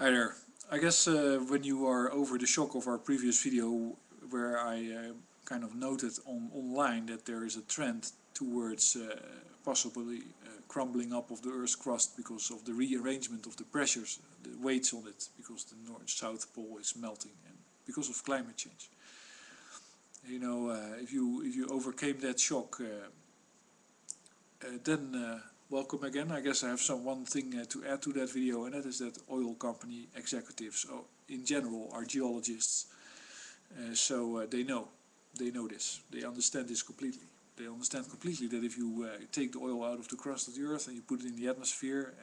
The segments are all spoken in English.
Hi there. I guess when you are over the shock of our previous video where I kind of noted online that there is a trend towards possibly crumbling up of the Earth's crust because of the rearrangement of the pressures, the weights on it, because the North-South Pole is melting and because of climate change. You know, if you overcame that shock, then welcome again. I guess I have one thing to add to that video, and that is that oil company executives, in general, are geologists, so they know this. They understand this completely. They understand completely that if you take the oil out of the crust of the Earth and you put it in the atmosphere,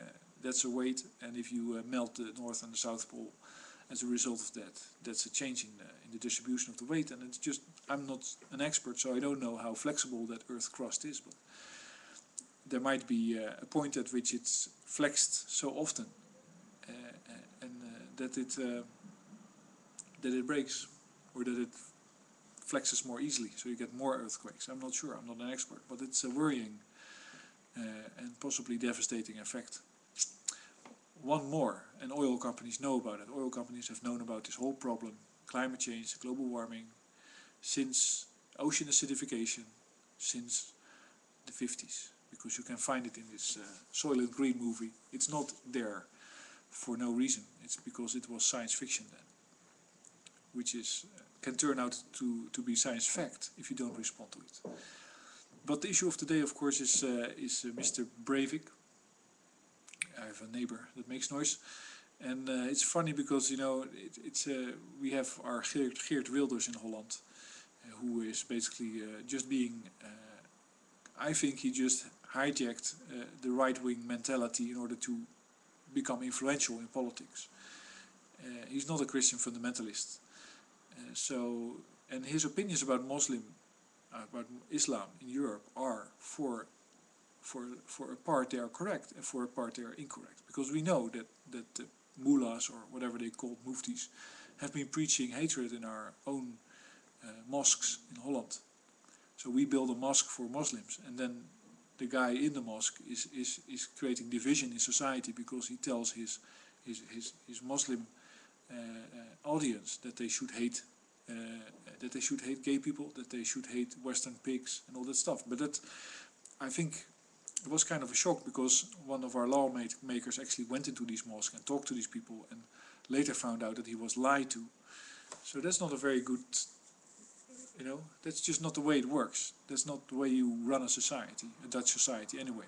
that's a weight, and if you melt the North and the South Pole, as a result of that, that's a change in the distribution of the weight. And it's just, I'm not an expert, so I don't know how flexible that Earth crust is, but there might be a point at which it's flexed so often and that it breaks, or that it flexes more easily, so you get more earthquakes. I'm not sure, I'm not an expert, but it's a worrying and possibly devastating effect. One more, and oil companies know about it. Oil companies have known about this whole problem, climate change, global warming, since ocean acidification, since the 50s. Because you can find it in this Soylent Green movie. It's not there for no reason. It's because it was science fiction then, which is can turn out to be science fact if you don't respond to it. But the issue of today, of course, is Mr. Breivik. I have a neighbor that makes noise, and it's funny because, you know, we have our Geert Wilders in Holland, who is basically just being. I think he just hijacked the right-wing mentality in order to become influential in politics. He's not a Christian fundamentalist. And his opinions about about Islam in Europe are for a part they are correct, and for a part they are incorrect. Because we know that the mullahs, or whatever they call muftis, have been preaching hatred in our own mosques in Holland. So we build a mosque for Muslims, and then the guy in the mosque is creating division in society because he tells his Muslim audience that they should hate gay people, that they should hate Western pigs and all that stuff. But that, I think, it was kind of a shock, because one of our lawmakers actually went into these mosques and talked to these people, and later found out that he was lied to. So that's not a very good. You know, that's just not the way it works. That's not the way you run a society, a Dutch society anyway.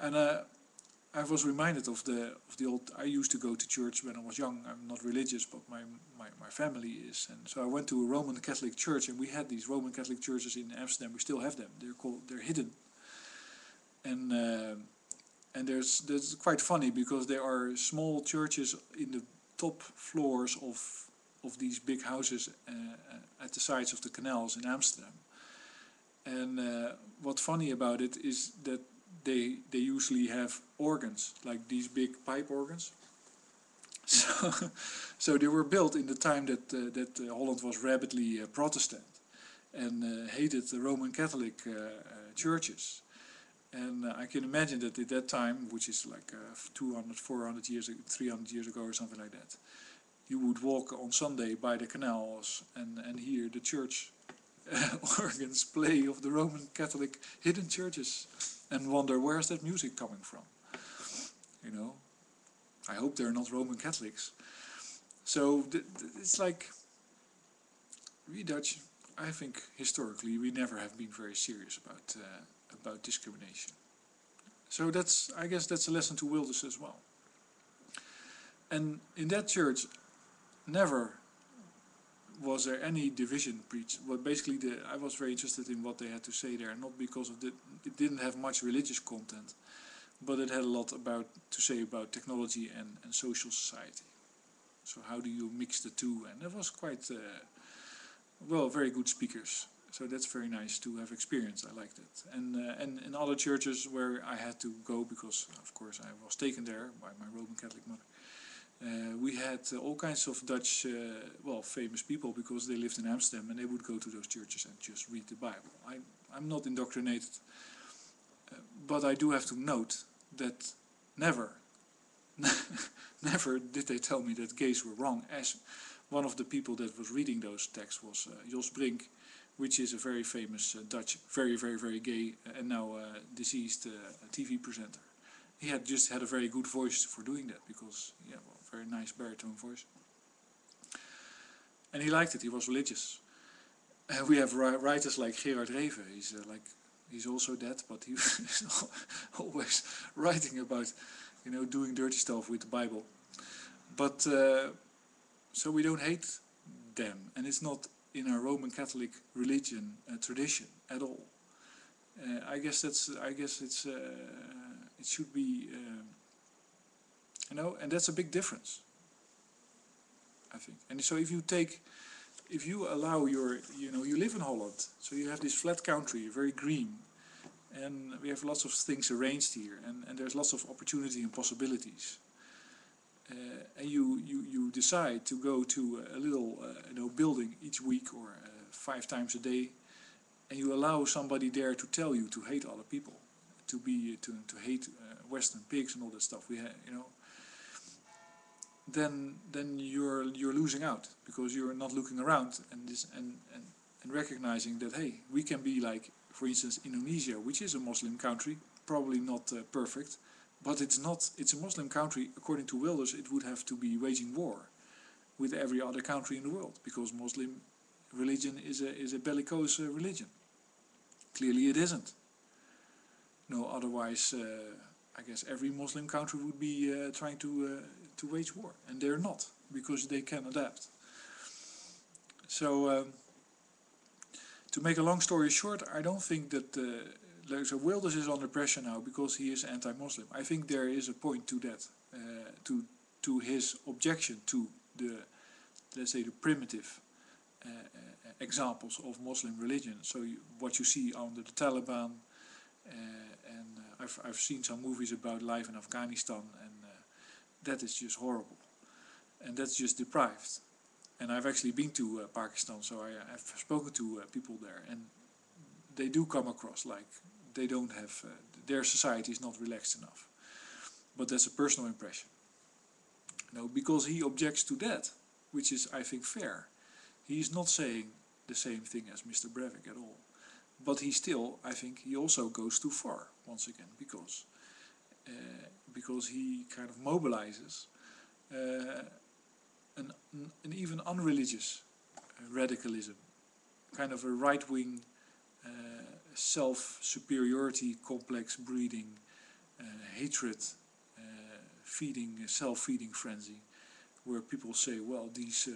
And I was reminded of the old. I used to go to church when I was young. I'm not religious, but my family is, and so I went to a Roman Catholic church, and we had these Roman Catholic churches in Amsterdam. We still have them. They're hidden, and that's quite funny, because there are small churches in the top floors of these big houses at the sides of the canals in Amsterdam. And what's funny about it is that they usually have organs, like these big pipe organs. So they were built in the time that Holland was rabidly Protestant and hated the Roman Catholic churches. And I can imagine that at that time, which is like 200, 400 years, 300 years ago or something like that, you would walk on Sunday by the canals and hear the church organs play of the Roman Catholic hidden churches, and wonder, where's that music coming from? You know, I hope they're not Roman Catholics. So it's like, we Dutch, I think historically we never have been very serious about discrimination. So I guess that's a lesson to Wilders as well. And in that church, never was there any division preached. But basically, I was very interested in what they had to say there, not because of it didn't have much religious content, but it had a lot to say about technology and social society. So how do you mix the two? And that was quite, very good speakers. So that's very nice to have experienced. I liked it. And in other churches where I had to go, because of course I was taken there by my Roman Catholic mother, we had all kinds of Dutch, famous people, because they lived in Amsterdam, and they would go to those churches and just read the Bible. I'm not indoctrinated, but I do have to note that never never did they tell me that gays were wrong, as one of the people that was reading those texts was Jos Brink, which is a very famous Dutch, very gay and now deceased TV presenter. He had just had a very good voice for doing that, because yeah, well, very nice baritone voice, and he liked it. He was religious. We have writers like Gerard Reven. He's also dead, but he was always writing about, doing dirty stuff with the Bible. But so we don't hate them, and it's not in our Roman Catholic religion tradition at all. I guess it's it should be and that's a big difference, I think. And so if you allow you live in Holland, so you have this flat country, very green, and we have lots of things arranged here, and there's lots of opportunity and possibilities. And you decide to go to a little building each week or 5 times a day, and you allow somebody there to tell you to hate other people, to hate Western pigs and all that stuff. Then you're losing out, because you're not looking around and recognizing that, hey, we can be like, for instance, Indonesia, which is a Muslim country, probably not perfect, but it's a Muslim country. According to Wilders, it would have to be waging war with every other country in the world, because Muslim religion is a bellicose religion. Clearly it isn't. No, otherwise I guess every Muslim country would be trying to wage war, and they're not, because they can adapt. So to make a long story short, I don't think that so Wilders is under pressure now because he is anti-Muslim. I think there is a point to that, to his objection to the, let's say, the primitive examples of Muslim religion. So what you see under the Taliban, and I've seen some movies about life in Afghanistan, and that is just horrible, and that's just deprived. And I've actually been to Pakistan, so I've spoken to people there, and they do come across like they don't have, their society is not relaxed enough. But that's a personal impression. Because he objects to that, which is, I think, fair. He's not saying the same thing as Mr. Breivik at all. But he still, I think, he also goes too far, once again, because he kind of mobilizes an even unreligious radicalism, kind of a right-wing self-superiority complex breeding, hatred, self-feeding frenzy, where people say, well, these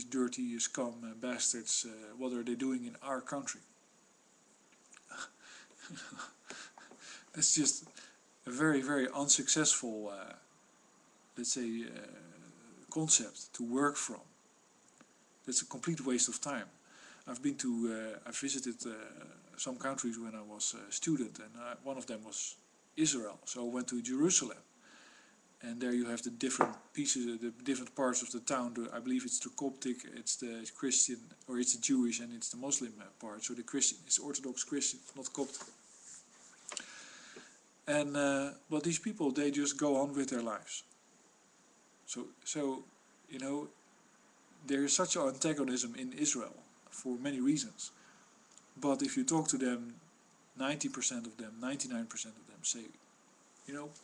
dirty scum bastards, what are they doing in our country? That's just a very unsuccessful, let's say, concept to work from. That's a complete waste of time. I visited some countries when I was a student, and one of them was Israel. So I went to Jerusalem, and there you have the different pieces, the different parts of the town. I believe it's the Coptic, it's the Christian, or it's the Jewish, and it's the Muslim part. So the Christian, it's Orthodox Christian, not Coptic. And well, these people, they just go on with their lives. So there is such an antagonism in Israel for many reasons. But if you talk to them, 90% of them, 99% of them say,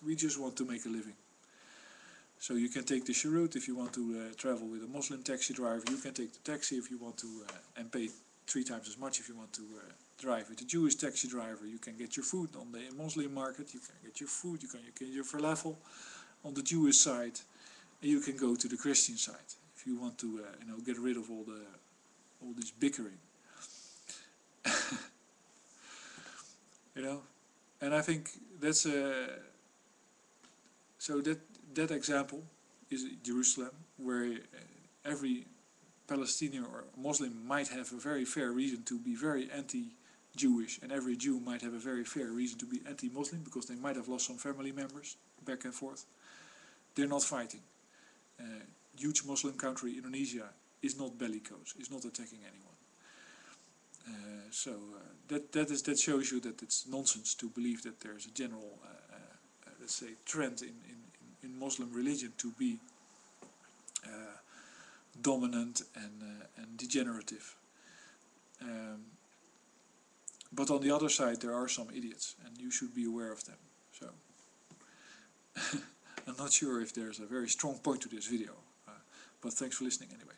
we just want to make a living. So you can take the cheroot if you want to travel with a Muslim taxi driver. You can take the taxi if you want to, and pay 3 times as much if you want to drive with a Jewish taxi driver. You can get your food on the Muslim market. You can get your food. You can get your falafel on the Jewish side. And you can go to the Christian side if you want to, get rid of all this bickering. And I think that's so that example is Jerusalem, where every Palestinian or Muslim might have a very fair reason to be very anti-Jewish, and every Jew might have a very fair reason to be anti-Muslim, because they might have lost some family members back and forth. They're not fighting. Huge Muslim country, Indonesia, is not bellicose, is not attacking anyone. That shows you that it's nonsense to believe that there's a general, let's say, trend in in Muslim religion to be dominant and degenerative. But on the other side there are some idiots, and you should be aware of them. So I'm not sure if there's a very strong point to this video, but thanks for listening anyway.